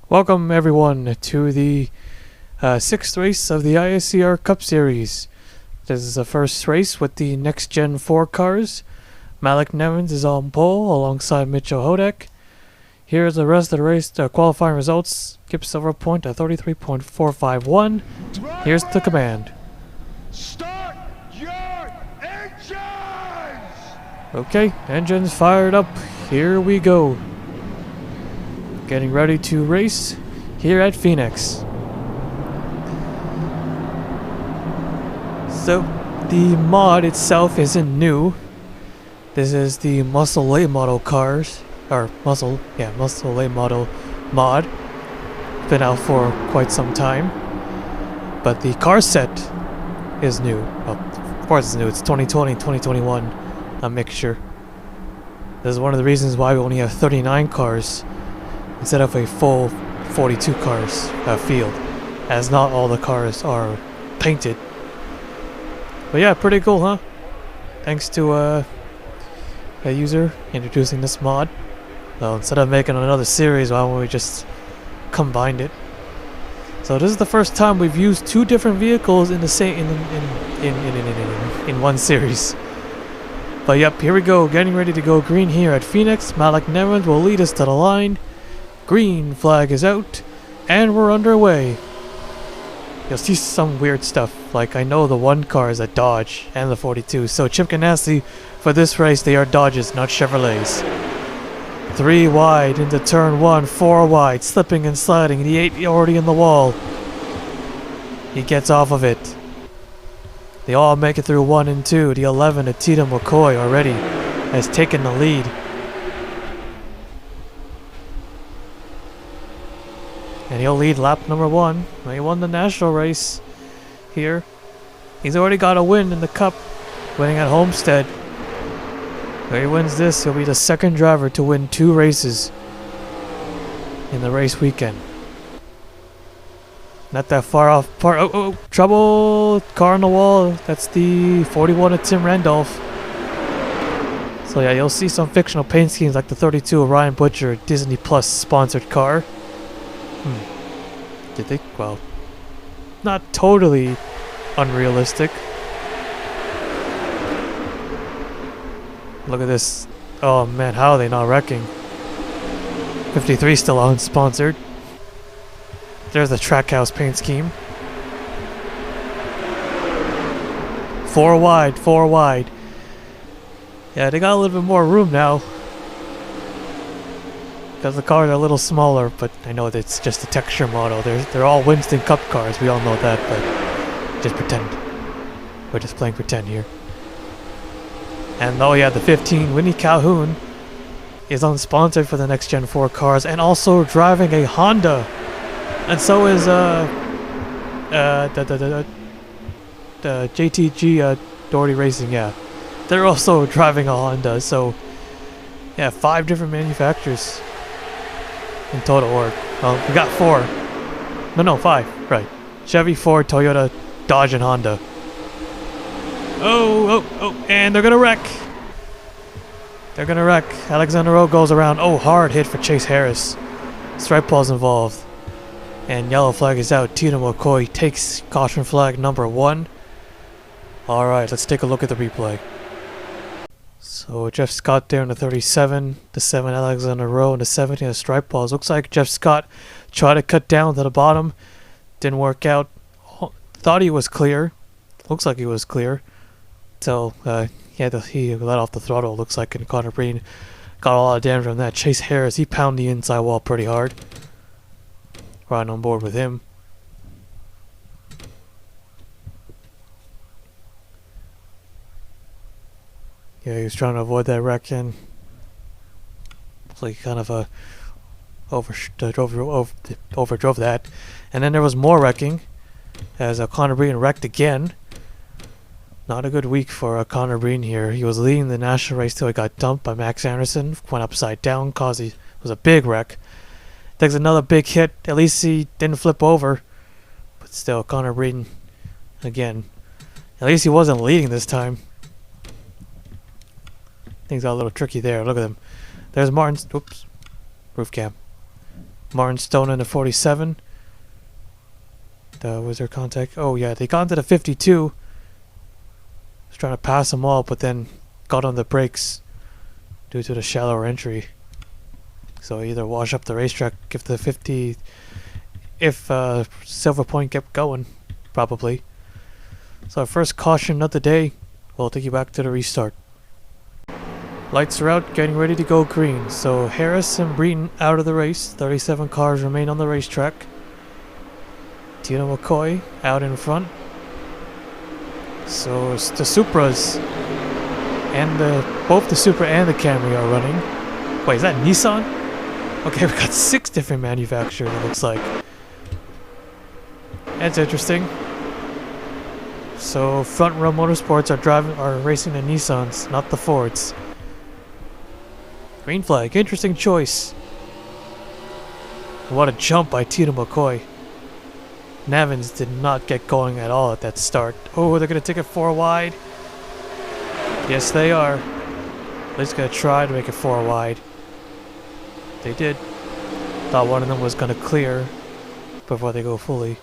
Welcome everyone to the sixth race of the ISCR Cup Series. This is the first race with the Next Gen 4 cars. Malik Nevins is on pole alongside Mitchell Hodek. Here's the rest of the race qualifying results. Kip Silver Point at 33.451. Here's the command. Start your engines! Okay, engines fired up. Here we go. Getting ready to race here at Phoenix. So, the mod itself isn't new. This is the Muscle Late Model cars, or Muscle Late Model mod. It's been out for quite some time. But the car set is new. Well, of course it's new. It's 2020, 2021, a mixture. This is one of the reasons why we only have 39 cars instead of a full 42 cars field, as not all the cars are painted. But yeah, pretty cool, huh? Thanks to a user introducing this mod. So instead of making another series, why don't we just combine it? So this is the first time we've used two different vehicles in the same in one series. But yep, here we go, getting ready to go green here at Phoenix. Malik Nevins will lead us to the line. Green flag is out, and we're underway. You'll see some weird stuff, like I know the one car is a Dodge, and the 42, so Chip Ganassi, for this race they are Dodges, not Chevrolets. 3 wide into turn 1, 4 wide, slipping and sliding, the 8 already in the wall. He gets off of it. They all make it through 1 and 2, the 11 at Tita McCoy already has taken the lead. And he'll lead lap number 1. He won the national race here. He's already got a win in the cup, winning at Homestead. If he wins this, he'll be the second driver to win 2 races in the race weekend. Not that far off. Oh, trouble! Car on the wall. That's the 41 of Tim Randolph. So yeah, you'll see some fictional paint schemes like the 32 of Ryan Butcher, Disney Plus sponsored car. Did they? Well, not totally unrealistic. Look at this. Oh man, how are they not wrecking? 53 still unsponsored. There's the Trackhouse paint scheme. 4 wide, 4 wide. Yeah, they got a little bit more room now, because the cars are a little smaller, but I know that it's just a texture model. They're all Winston Cup cars, we all know that, but just pretend. We're just playing pretend here. And oh yeah, the 15, Winnie Calhoun, is unsponsored for the Next Gen 4 cars, and also driving a Honda. And so is the JTG Doherty Racing, yeah. They're also driving a Honda, so yeah, 5 different manufacturers in total, or well, we got 4. No, 5. Right. Chevy, Ford, Toyota, Dodge, and Honda. Oh, and they're gonna wreck. They're gonna wreck. Alexander Rowe goes around. Oh, hard hit for Chase Harris. Stripe ball's involved. And yellow flag is out. Tina McCoy takes caution flag number 1. Alright, let's take a look at the replay. So Jeff Scott there in the 37, the 7 Alexander Rowe, and the 17 of stripe balls. Looks like Jeff Scott tried to cut down to the bottom. Didn't work out. Thought he was clear. Looks like he was clear. So he let off the throttle, looks like, and Connor Breen got a lot of damage from that. Chase Harris, he pounded the inside wall pretty hard. Right on board with him. Yeah, he was trying to avoid that wreck, and so he kind of overdrove that. And then there was more wrecking as Connor Breen wrecked again. Not a good week for Connor Breen here. He was leading the national race till he got dumped by Max Anderson. Went upside down, it was a big wreck. Takes another big hit. At least he didn't flip over. But still, Connor Breen again. At least he wasn't leading this time. Things got a little tricky there. Look at him. There's Martin's. Oops. Roof cam. Martin Stone in the 47. Was their contact? Oh yeah, they got into the 52. Was trying to pass them all, but then got on the brakes due to the shallower entry. So either wash up the racetrack if the 50, if Silver Point kept going, probably. So our first caution of the day. We'll take you back to the restart. Lights are out, getting ready to go green. So Harris and Breton out of the race. 37 cars remain on the racetrack. Tino McCoy out in front. So it's the Supras and both the Supra and the Camry are running. Wait, is that Nissan? Okay, we got 6 different manufacturers, it looks like. That's interesting. So Front Row Motorsports are racing the Nissans, not the Fords. Green flag, interesting choice. What a jump by Tino McCoy. Nevins did not get going at all at that start. Oh, they're going to take it 4 wide. Yes, they are. At least going to try to make it 4 wide. They did. Thought one of them was going to clear before they go fully.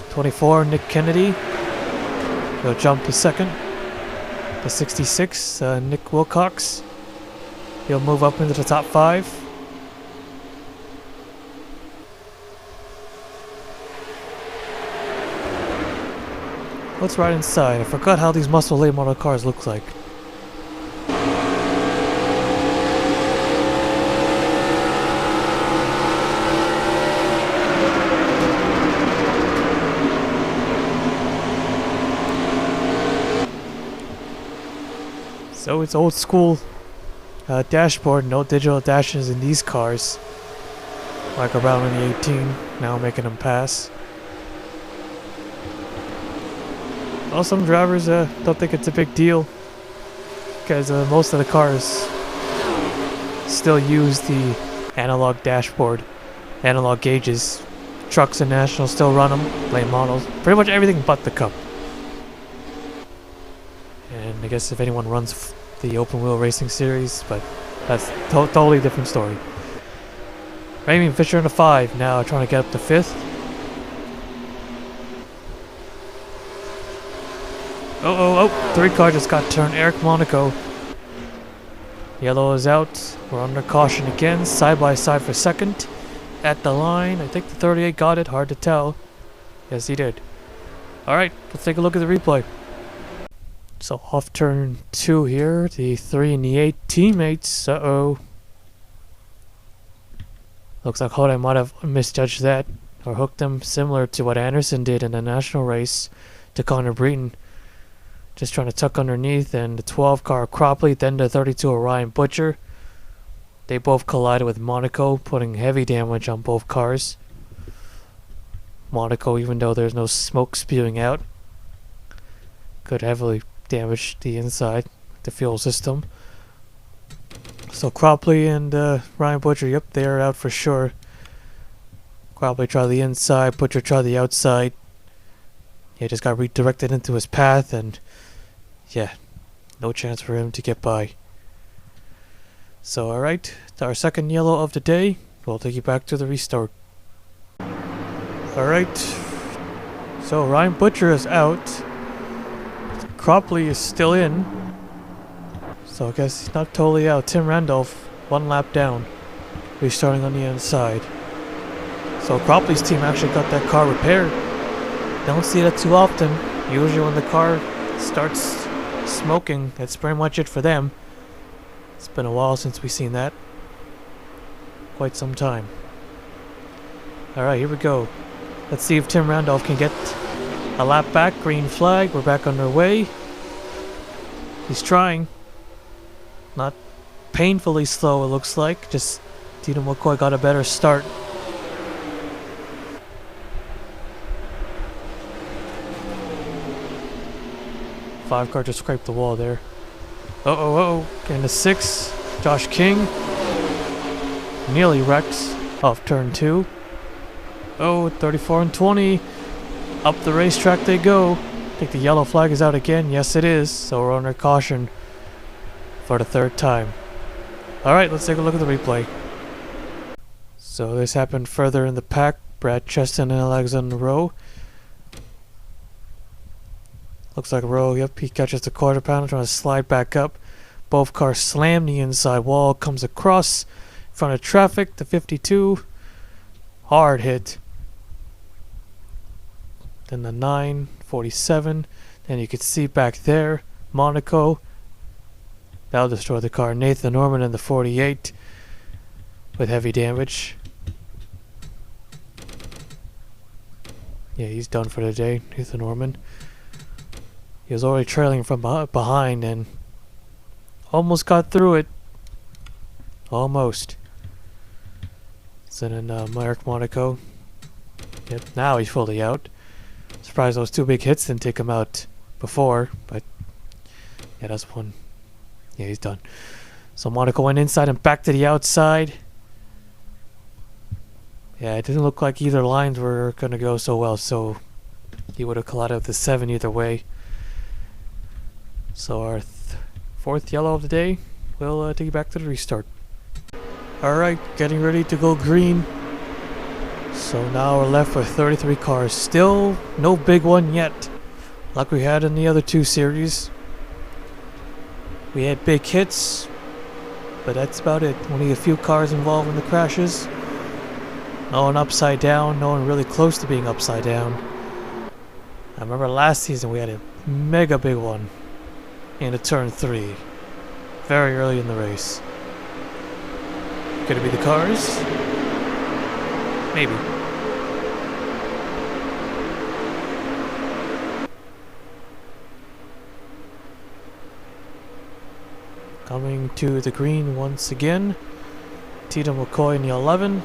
24, Nick Kennedy. He'll jump to second. The 66, Nick Wilcox. He'll move up into the top 5. Let's ride inside. I forgot how these muscle late model cars look like. So it's old school dashboard, no digital dashes in these cars. Like around in the 18, now making them pass. Well, some drivers don't think it's a big deal because most of the cars still use the analog dashboard, analog gauges. Trucks and Nationals still run them, late models, pretty much everything but the Cup. And I guess if anyone runs the open wheel racing series, but that's totally different story. Raymond Fisher in the 5, now trying to get up to 5th. Oh, 3 car just got turned. Eric Monaco. Yellow is out. We're under caution again. Side by side for second. At the line. I think the 38 got it. Hard to tell. Yes, he did. Alright, let's take a look at the replay. So off turn 2 here. The 3 and the 8 teammates. Uh-oh. Looks like Hodai might have misjudged that. Or hooked them similar to what Anderson did in the national race to Connor Breton. Just trying to tuck underneath, and the 12 car Cropley, then the 32 Orion Butcher. They both collided with Monaco, putting heavy damage on both cars. Monaco, even though there's no smoke spewing out, could heavily damage the inside, the fuel system. So Cropley and Ryan Butcher, yep, they're out for sure. Cropley tried the inside, Butcher tried the outside. He just got redirected into his path, and yeah, no chance for him to get by. So alright, our second yellow of the day. We'll take you back to the restart. Alright, so Ryan Butcher is out. Cropley is still in. So I guess he's not totally out. Tim Randolph, 1 lap down. Restarting on the inside. So Cropley's team actually got that car repaired. Don't see that too often. Usually when the car starts smoking, that's pretty much it for them. It's been a while since we've seen that. Quite some time. Alright, here we go. Let's see if Tim Randolph can get a lap back. Green flag. We're back underway. He's trying. Not painfully slow, it looks like. Just Tino McCoy got a better start. Five car just scraped the wall there. Uh-oh. Getting to 6. Josh King. Nearly wrecks off turn 2. Oh, 34 and 20. Up the racetrack they go. I think the yellow flag is out again. Yes, it is. So we're under caution for the 3rd time. Alright, let's take a look at the replay. So this happened further in the pack. Brad Cheston and Alexander Rowe. Looks like Rowe, yep, he catches the quarter pounder, trying to slide back up. Both cars slam the inside wall, comes across in front of traffic, the 52. Hard hit. Then the 947. Then you could see back there, Monaco. That'll destroy the car. Nathan Norman in the 48 with heavy damage. Yeah, he's done for the day, Nathan Norman. He was already trailing from behind and almost got through it. Almost. So then Mark Monaco. Yep, now he's fully out. Surprised those two big hits didn't take him out before, but yeah, that's one. Yeah, he's done. So Monaco went inside and back to the outside. Yeah, it didn't look like either lines were going to go so well, so he would have collided with the 7 either way. So our fourth yellow of the day will take you back to the restart. Alright, getting ready to go green. So now we're left with 33 cars. Still no big one yet, like we had in the other two series. We had big hits, but that's about it. Only a few cars involved in the crashes. No one upside down, no one really close to being upside down. I remember last season we had a mega big one in a turn 3. Very early in the race. Could it be the cars? Maybe. Coming to the green once again. Tatum McCoy in the 11.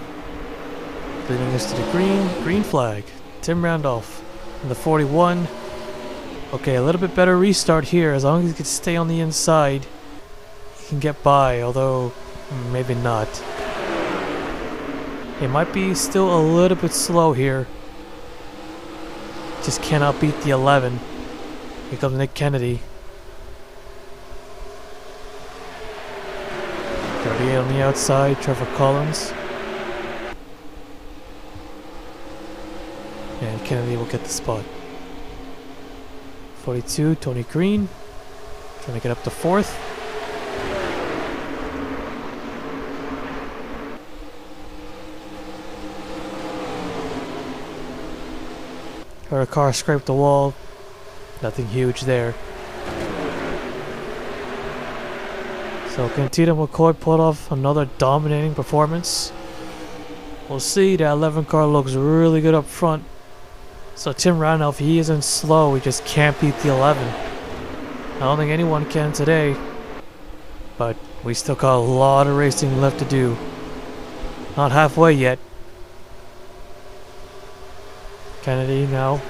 Leading us to the green flag. Tim Randolph in the 41. Okay, a little bit better restart here. As long as he can stay on the inside, he can get by, although maybe not. It might be still a little bit slow here. Just cannot beat the 11. Here comes Nick Kennedy. 38 on the outside, Trevor Collins. And Kennedy will get the spot. 42, Tony Green. Trying to get up to 4th. Her car scraped the wall. Nothing huge there. So can Tatum McCoy pull off another dominating performance? We'll see. That 11 car looks really good up front. So Tim Randolph, he isn't slow, he just can't beat the 11. I don't think anyone can today. But we still got a lot of racing left to do. Not halfway yet. Kennedy now.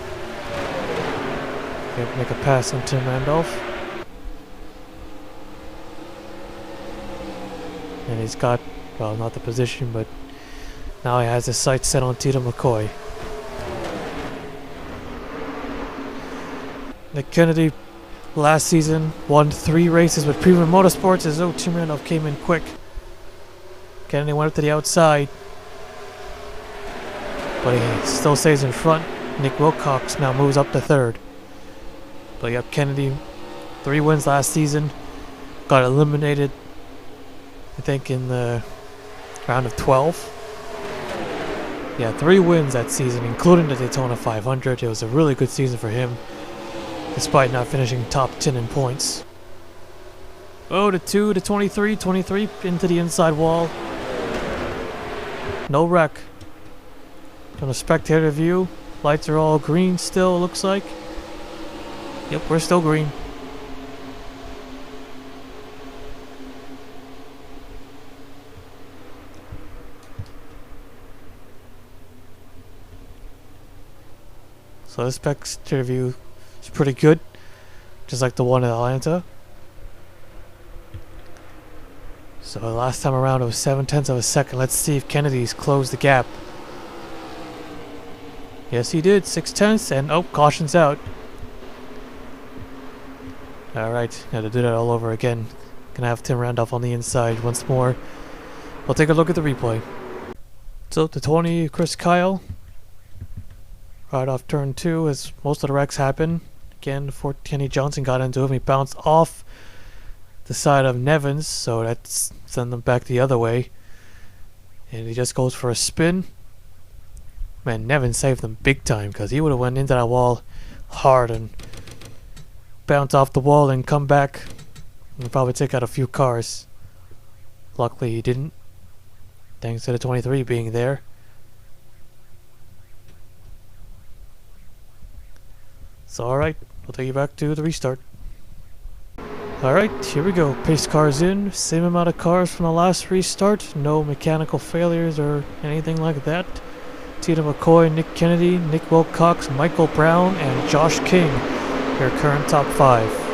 Okay, make a pass on Tim Randolph. And he's got, well, not the position, but now he has his sights set on Tatum McCoy. Nick Kennedy last season won 3 races with Premium Motorsports as though Tim Randolph came in quick. Kennedy went up to the outside, but he still stays in front. Nick Wilcox now moves up to 3rd. But yep, Kennedy, 3 wins last season, got eliminated I think in the round of 12. Yeah, 3 wins that season, including the Daytona 500. It was a really good season for him, despite not finishing top 10 in points. Oh, the 2 to 23 into the inside wall. No wreck. From the spectator view, lights are all green still, looks like. Yep, we're still green. So this spectator view is pretty good, just like the one in Atlanta. So last time around it was 0.7 of a second. Let's see if Kennedy's closed the gap. Yes, he did. 0.6, and oh, caution's out. Alright, got to do that all over again. Gonna have Tim Randolph on the inside once more. We'll take a look at the replay. So So the 20, Chris Kyle. Right off turn 2 as most of the wrecks happen. Again, before Kenny Johnson got into him, he bounced off the side of Nevins, so that's send them back the other way. And he just goes for a spin. Man, Nevins saved them big time because he would have went into that wall hard and bounce off the wall and come back and probably take out a few cars. Luckily he didn't, thanks to the 23 being there. So alright, we'll take you back to the restart. Alright, here we go. Pace cars in, same amount of cars from the last restart, no mechanical failures or anything like that. Tina McCoy, Nick Kennedy, Nick Wilcox, Michael Brown, and Josh King, your current top 5.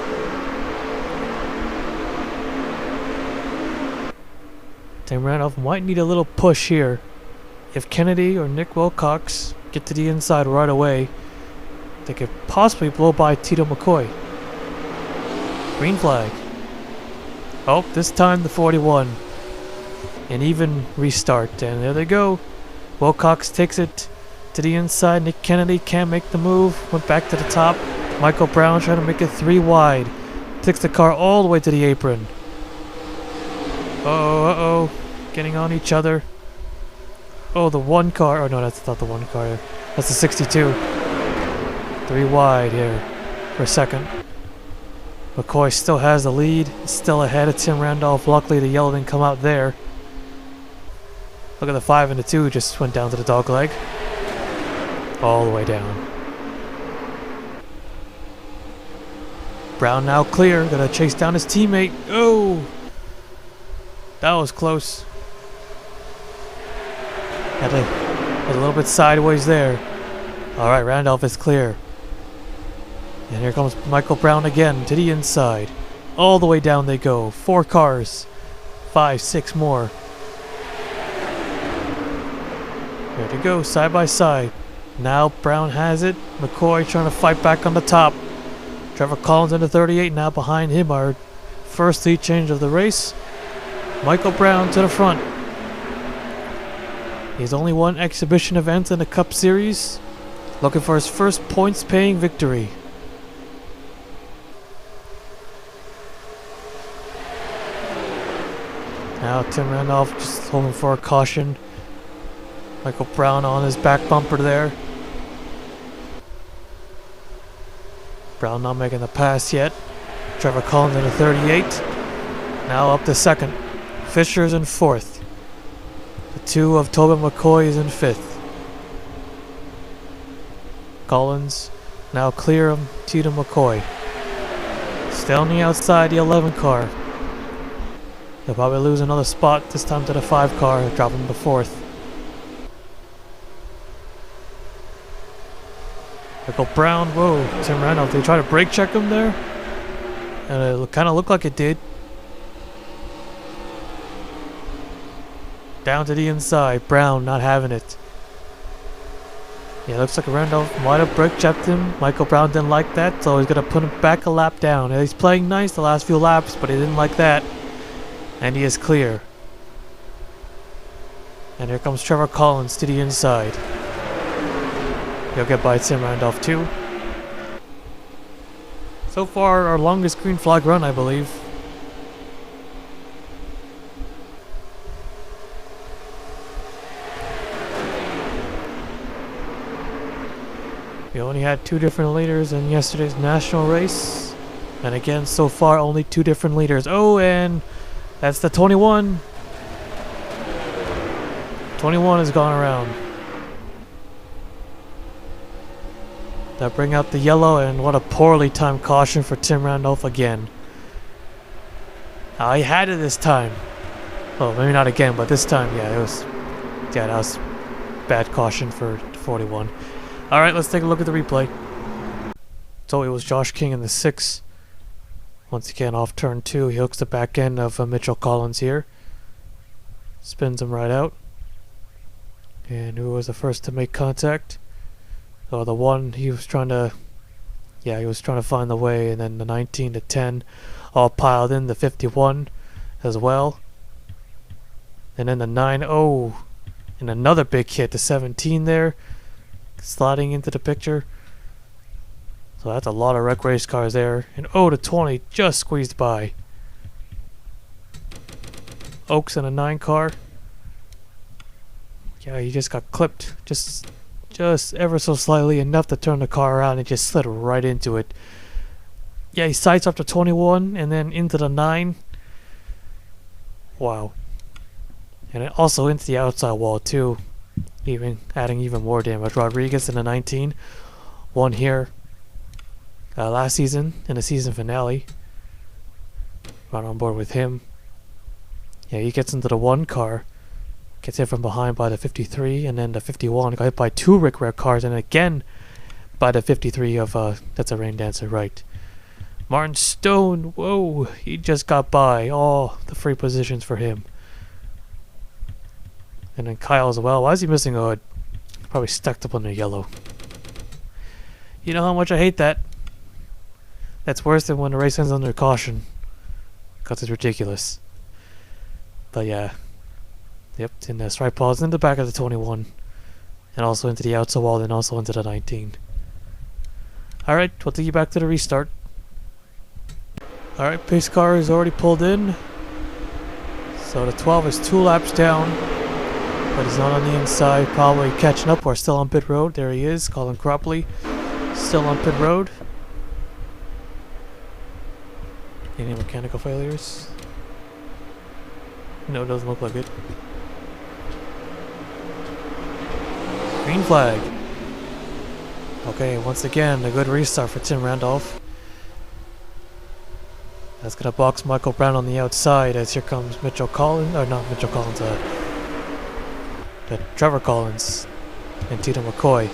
Tim Randolph might need a little push here. If Kennedy or Nick Wilcox get to the inside right away, they could possibly blow by Tito McCoy. Green flag. Oh, this time the 41. An even restart, and there they go. Wilcox takes it to the inside. Nick Kennedy can't make the move. Went back to the top. Michael Brown trying to make it 3 wide. Takes the car all the way to the apron. Uh-oh. Getting on each other. Oh, the 1 car. Oh, no, that's not the 1 car. That's the 62. 3 wide here for a second. McCoy still has the lead. Still ahead of Tim Randolph. Luckily, the yellow didn't come out there. Look at the 5 and the 2 just went down to the dog leg. All the way down. Brown now clear. Gonna chase down his teammate. Oh! That was close. Had a little bit sideways there. Alright, Randolph is clear. And here comes Michael Brown again to the inside. All the way down they go. 4 cars. 5, 6 more. Here they go, side by side. Now Brown has it. McCoy trying to fight back on the top. Trevor Collins in the 38. Now behind him, our first lead change of the race. Michael Brown to the front. He's only won exhibition events in the Cup Series. Looking for his first points-paying victory. Now Tim Randolph just holding for a caution. Michael Brown on his back bumper there. Brown not making the pass yet. Trevor Collins in the 38. Now up to second. Fisher's in 4th. The 2 of Tobin McCoy is in 5th. Collins now clear of Tito McCoy. Still on the outside, the 11 car. He'll probably lose another spot, this time to the 5 car, dropping to 4th. Michael Brown, whoa, Tim Randolph, they try to brake check him there? And it kind of looked like it did. Down to the inside, Brown not having it. Yeah, looks like Randolph might have brake checked him. Michael Brown didn't like that, so he's going to put him back a lap down. And he's playing nice the last few laps, but he didn't like that. And he is clear. And here comes Trevor Collins to the inside. He'll get by Tim Randolph too. So far, our longest green flag run, I believe. We only had 2 different leaders in yesterday's national race. And again, so far, only 2 different leaders. Oh, and that's the 21. 21 has gone around. That bring out the yellow, and what a poorly timed caution for Tim Randolph again. He had it this time. Well, maybe not again, but this time, yeah, that was bad caution for 41. All right, let's take a look at the replay. So it was Josh King in the 6. Once again, off turn 2, he hooks the back end of Mitchell Collins here. Spins him right out. And who was the first to make contact? So the 1, he was trying to find the way, and then the 19 to 10 all piled in, the 51 as well. And then the 9, oh, And another big hit, the 17 there, sliding into the picture. So that's a lot of wreck race cars there. And oh, the 20 just squeezed by. Oaks in a 9 car. Yeah, he just got clipped. Just ever so slightly, enough to turn the car around and just slid right into it. Yeah, he sides up to 21 and then into the 9. Wow. And it also into the outside wall too. Adding even more damage. Rodriguez in the 19. Won here last season in the season finale. Right on board with him. Yeah, he gets into the 1 car. Gets hit from behind by the 53, and then the 51 got hit by 2 Rick Rare cars, and again by the 53 of that's a Rain Dancer, right? Martin Stone, whoa, he just got by all the free positions for him. And then Kyle as well. Why is he missing a hood? Probably stuck up on the yellow. You know how much I hate that. That's worse than when the race ends under caution, because it's ridiculous. But yeah. Yep, in the stripe balls in the back of the 21. And also into the outside wall, and also into the 19. Alright, we'll take you back to the restart. Alright, pace car is already pulled in. So the 12 is 2 laps down. But he's not on the inside, probably catching up or still on pit road. There he is, Colin Cropley. Still on pit road. Any mechanical failures? No, it doesn't look like it. Green flag. Okay, once again, a good restart for Tim Randolph. That's gonna box Michael Brown on the outside as here comes Mitchell Collins, or not Mitchell Collins, Trevor Collins and Tito McCoy.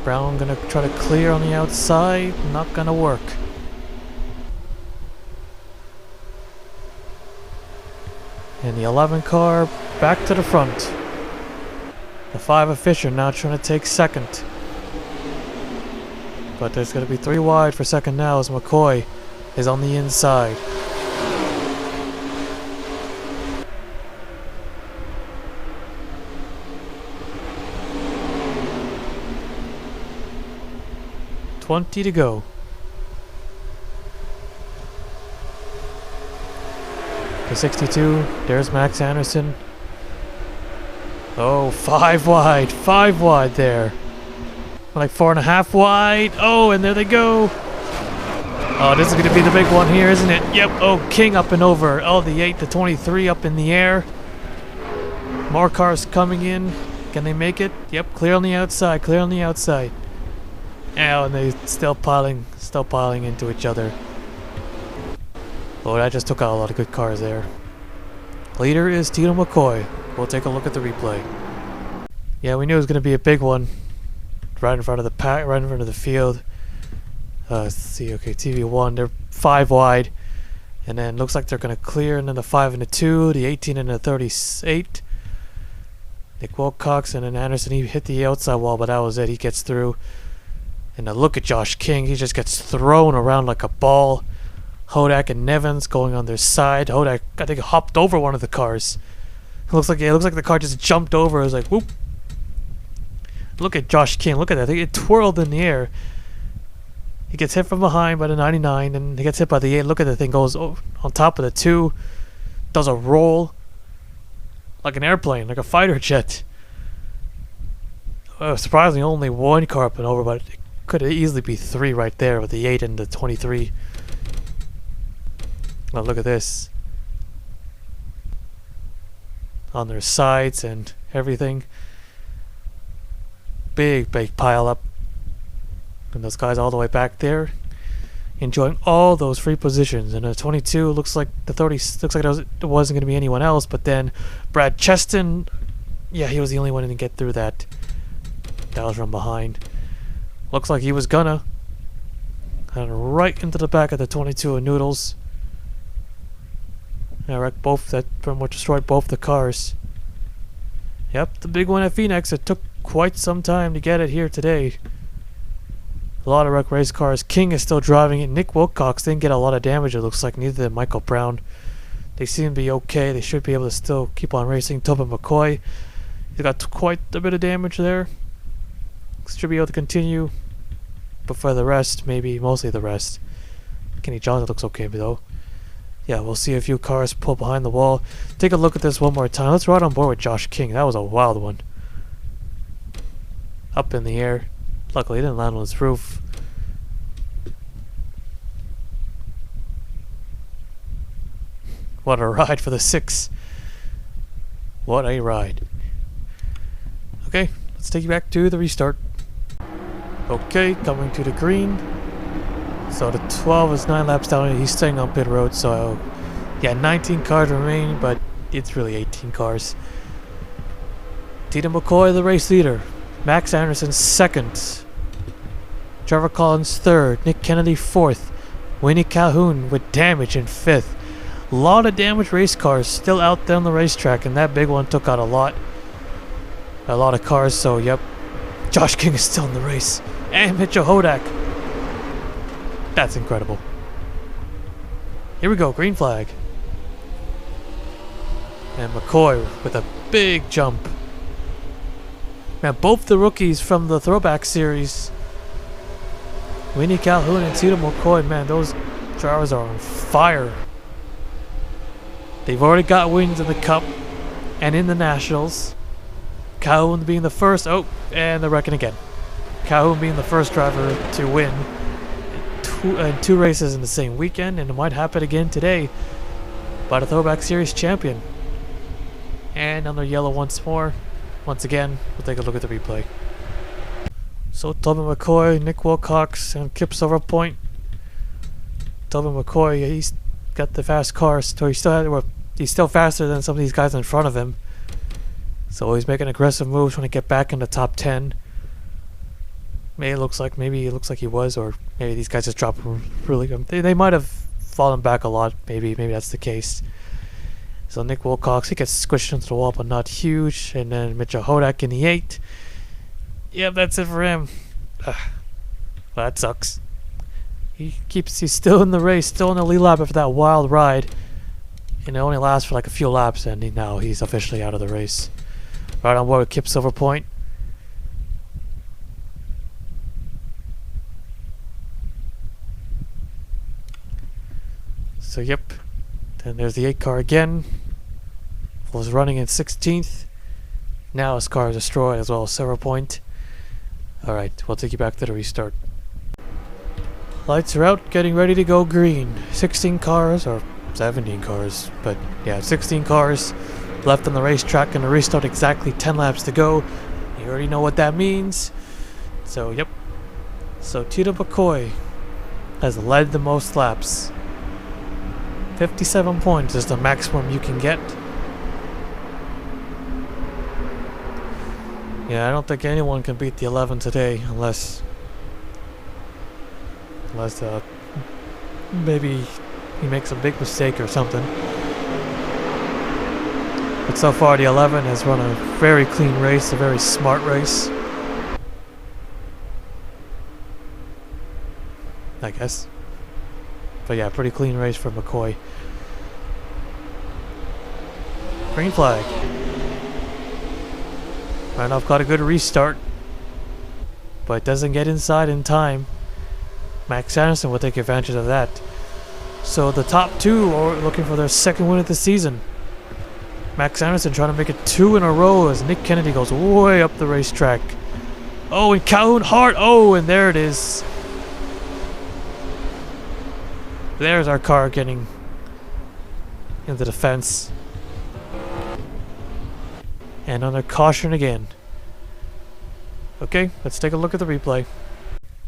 Brown gonna try to clear on the outside, not gonna work. And the 11 car back to the front. The 5 of Fisher now trying to take second. But there's gonna be 3 wide for second now as McCoy is on the inside. $20 to go. The 62, there's Max Anderson. Oh, 5 wide, 5 wide there. Like 4.5 wide. Oh, and there they go. Oh, this is going to be the big one here, isn't it? Yep. Oh, King up and over. Oh, the 8, the 23 up in the air. More cars coming in. Can they make it? Yep, clear on the outside, clear on the outside. Oh, and they still piling into each other. Oh, that just took out a lot of good cars there. Leader is Tito McCoy. We'll take a look at the replay. Yeah, we knew it was going to be a big one. Right in front of the pack, right in front of the field. Let's see, okay, TV1, they're 5 wide. And then looks like they're going to clear, and then the 5 and the 2, the 18 and the 38. Nick Wilcox, and then Anderson, he hit the outside wall, but that was it, he gets through. And now look at Josh King, he just gets thrown around like a ball. Hodak and Nevins going on their side. Hodak, I think, hopped over one of the cars. It looks like the car just jumped over. It was like, whoop. Look at Josh King. Look at that. It twirled in the air. He gets hit from behind by the 99, and he gets hit by the 8. Look at the thing. Goes on top of the 2. Does a roll. Like an airplane. Like a fighter jet. Surprisingly, only 1 car up and over, but it could easily be 3 right there with the 8 and the 23. Oh, look at this. On their sides and everything. Big pile up. And those guys all the way back there. Enjoying all those free positions. And the 22 looks like the 30 looks like it wasn't going to be anyone else. But then Brad Cheston, yeah, he was the only one who didn't get through that. That was from behind. Looks like he was gonna. And right into the back of the 22 of Noodles. I wrecked both, that pretty much destroyed both the cars. Yep, the big one at Phoenix. It took quite some time to get it here today. A lot of wrecked race cars. King is still driving it. Nick Wilcox didn't get a lot of damage, it looks like. Neither did Michael Brown. They seem to be okay. They should be able to still keep on racing. Tobin McCoy, he got quite a bit of damage there. Should be able to continue. But for the rest, maybe mostly the rest. Kenny Johnson looks okay though. Yeah, we'll see a few cars pull behind the wall. Take a look at this one more time. Let's ride on board with Josh King. That was a wild one. Up in the air. Luckily, he didn't land on his roof. What a ride for the 6. What a ride. Okay, let's take you back to the restart. Okay, coming to the green. So the 12 is 9 laps down. He's staying on pit road. So, yeah, 19 cars remain, but it's really 18 cars. Tina McCoy, the race leader. Max Anderson, 2nd. Trevor Collins, 3rd. Nick Kennedy, 4th. Winnie Calhoun with damage in 5th. A lot of damaged race cars still out there on the racetrack, and that big one took out a lot of cars. So, yep, Josh King is still in the race. And Mitchell Hodak. That's incredible. Here we go, green flag. And McCoy with a big jump. Man, both the rookies from the Throwback Series, Winnie Calhoun and Tito McCoy, man, those drivers are on fire. They've already got wins in the Cup and in the Nationals. Calhoun being the first. Oh, and they're wrecking again. Calhoun being the first driver to win two races in the same weekend, and it might happen again today by the Throwback Series champion. And on the yellow once more. Once again, we'll take a look at the replay. So Tobin McCoy, Nick Wilcox, and Kip Silverpoint. Tobin McCoy, he's got the fast cars, so he's still faster than some of these guys in front of him. So he's making aggressive moves, trying to get back in the top 10. Maybe it looks like he was, or maybe these guys just dropped really. They might have fallen back a lot. Maybe that's the case. So Nick Wilcox, he gets squished into the wall, but not huge. And then Mitchell Hodak in the 8. Yep, that's it for him. Well, that sucks. He's still in the race, still in the lead lap after that wild ride. And it only lasts for like a few laps, and now he's officially out of the race. Right on board with Kip Silverpoint. So yep, then there's the 8 car again. Was running in 16th. Now his car is destroyed as well as Silverpoint. Alright, we'll take you back to the restart. Lights are out, getting ready to go green. 16 cars, or 17 cars, but yeah, 16 cars left on the racetrack, and the restart exactly 10 laps to go. You already know what that means. So yep. So Tito McCoy has led the most laps. 57 points is the maximum you can get. Yeah, I don't think anyone can beat the 11 today unless maybe he makes a big mistake or something. But so far the 11 has run a very clean race, a very smart race, I guess. But yeah, pretty clean race for McCoy. Green flag. Randolph got a good restart, but doesn't get inside in time. Max Anderson will take advantage of that. So the top 2 are looking for their 2nd win of the season. Max Anderson trying to make it 2 in a row as Nick Kennedy goes way up the racetrack. Oh, and Calhoun hard. Oh, and there it is. There's our car getting into the fence. And under caution again. Okay, let's take a look at the replay.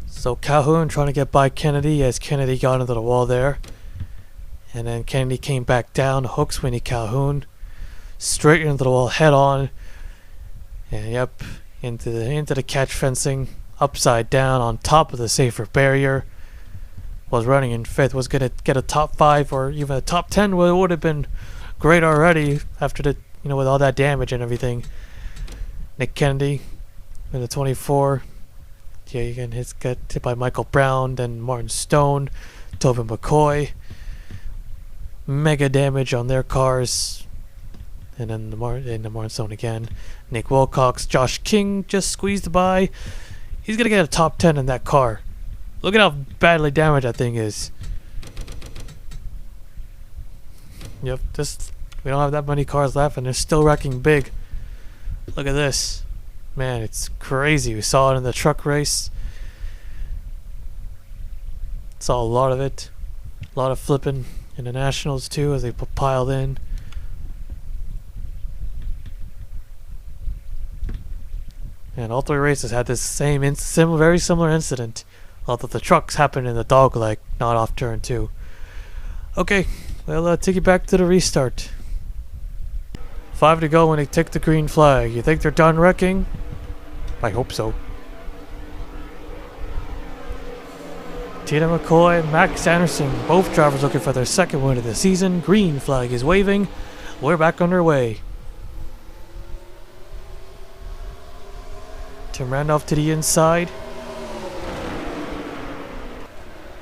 So Calhoun trying to get by Kennedy as Kennedy got into the wall there. And then Kennedy came back down, hooks Winnie Calhoun. Straight into the wall head on. And yep, into the catch fencing. Upside down on top of the safer barrier. Was running in 5th, was gonna get a top 5 or even a top 10. Well, it would have been great already after the, with all that damage and everything. Nick Kennedy in the 24 Yeah, you can get hit by Michael Brown, then Martin Stone, Tobin McCoy. Mega damage on their cars. And then the Martin Stone again. Nick Wilcox, Josh King just squeezed by. He's going to get a top 10 in that car. Look at how badly damaged that thing is. Yep, we don't have that many cars left and they're still wrecking big. Look at this. Man, it's crazy. We saw it in the truck race. Saw a lot of it. A lot of flipping in the Nationals too as they piled in. And all three races had this very similar incident. Although the trucks happened in the dog leg, not off turn 2. Okay, well, take you back to the restart. 5 to go when they take the green flag. You think they're done wrecking? I hope so. Tina McCoy and Max Anderson, both drivers looking for their second win of the season. Green flag is waving. We're back underway. Tim Randolph to the inside.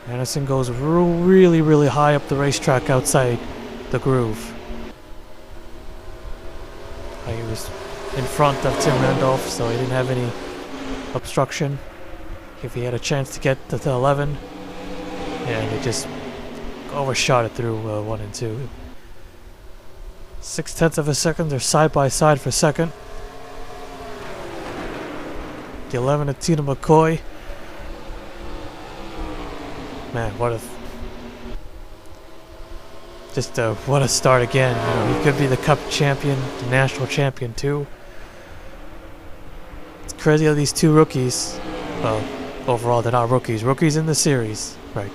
Anderson goes really, really high up the racetrack outside the groove. He was in front of Tim Randolph, so he didn't have any obstruction. If he had a chance to get to the 11, and he just overshot it through 1 and 2. 0.6 of a second, they're side by side for second. The 11 of Tina McCoy. Man, what a start again. You know, he could be the Cup champion, the national champion too. It's crazy how these two rookies, well, overall they're not rookies. Rookies in the series, right?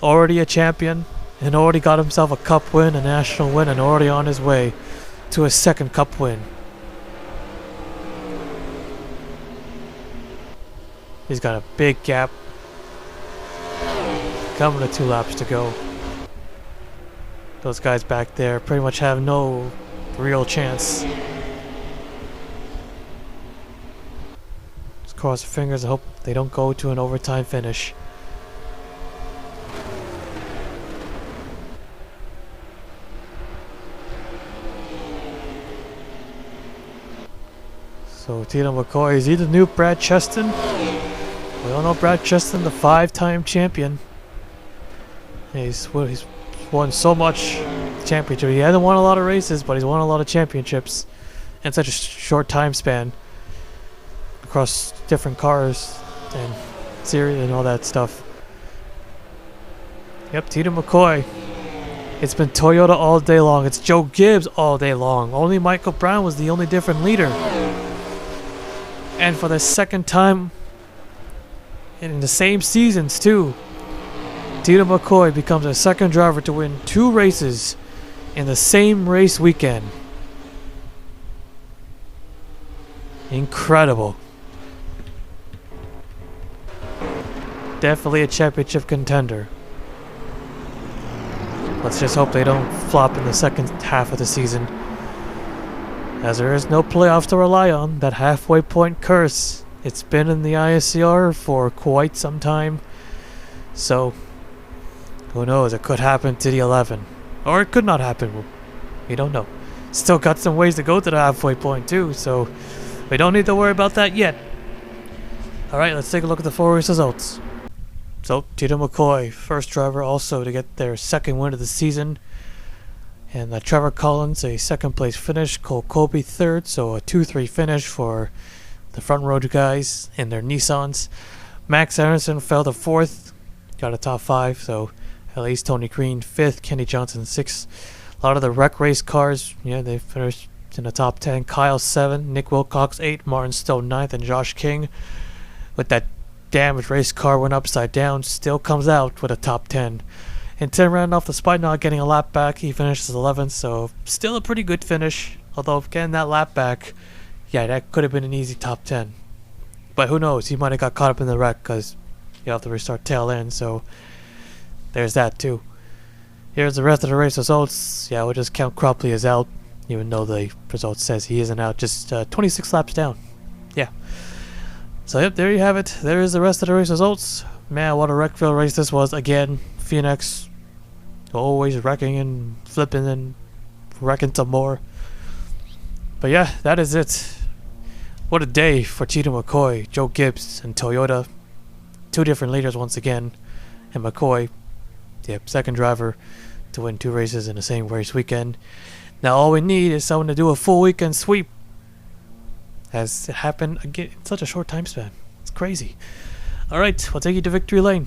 Already a champion, and already got himself a Cup win, a national win, and already on his way to a second Cup win. He's got a big gap. Coming to 2 laps to go. Those guys back there pretty much have no real chance. Just cross your fingers and hope they don't go to an overtime finish. So Tina McCoy, is he the new Brad Cheston? We all know Brad Cheston, the 5-time champion. He's won so much championship. He hasn't won a lot of races, but he's won a lot of championships in such a short time span across different cars and series and all that stuff. Yep, Tina McCoy. It's been Toyota all day long. It's Joe Gibbs all day long. Only Michael Brown was the only different leader. And for the second time in the same seasons too, Tina McCoy becomes the second driver to win 2 races in the same race weekend. Incredible. Definitely a championship contender. Let's just hope they don't flop in the second half of the season, as there is no playoffs to rely on. That halfway point curse, it's been in the ISCR for quite some time. So who knows, it could happen to the 11. Or it could not happen. We don't know. Still got some ways to go to the halfway point too, so we don't need to worry about that yet. Alright, let's take a look at the 4 race results. So, Tina McCoy, first driver also to get their second win of the season. And Trevor Collins, a second place finish. Cole Colby third, so a 2-3 finish for the front row guys in their Nissans. Max Anderson fell to 4th, got a top 5, so at least Tony Green 5th, Kenny Johnson 6th. A lot of the rec race cars, yeah, they finished in the top 10. Kyle 7, Nick Wilcox 8, Martin Stone 9th, and Josh King, with that damaged race car went upside down, still comes out with a top 10. And Tim Randolph, despite not getting a lap back, he finishes 11th, so still a pretty good finish. Although getting that lap back, yeah, that could have been an easy top 10. But who knows, he might have got caught up in the wreck because you have to restart tail end, so there's that too. Here's the rest of the race results. Yeah, we'll just count Cropley as out, even though the result says he isn't out. Just 26 laps down. Yeah. So yep, there you have it. There is the rest of the race results. Man, what a wreckville race this was again. Phoenix always wrecking and flipping and wrecking some more. But yeah, that is it. What a day for Cheetah McCoy, Joe Gibbs, and Toyota. 2 different leaders once again. And McCoy, yep, second driver to win 2 races in the same race weekend. Now all we need is someone to do a full weekend sweep. As it happened again in such a short time span. It's crazy. Alright, we'll take you to victory lane.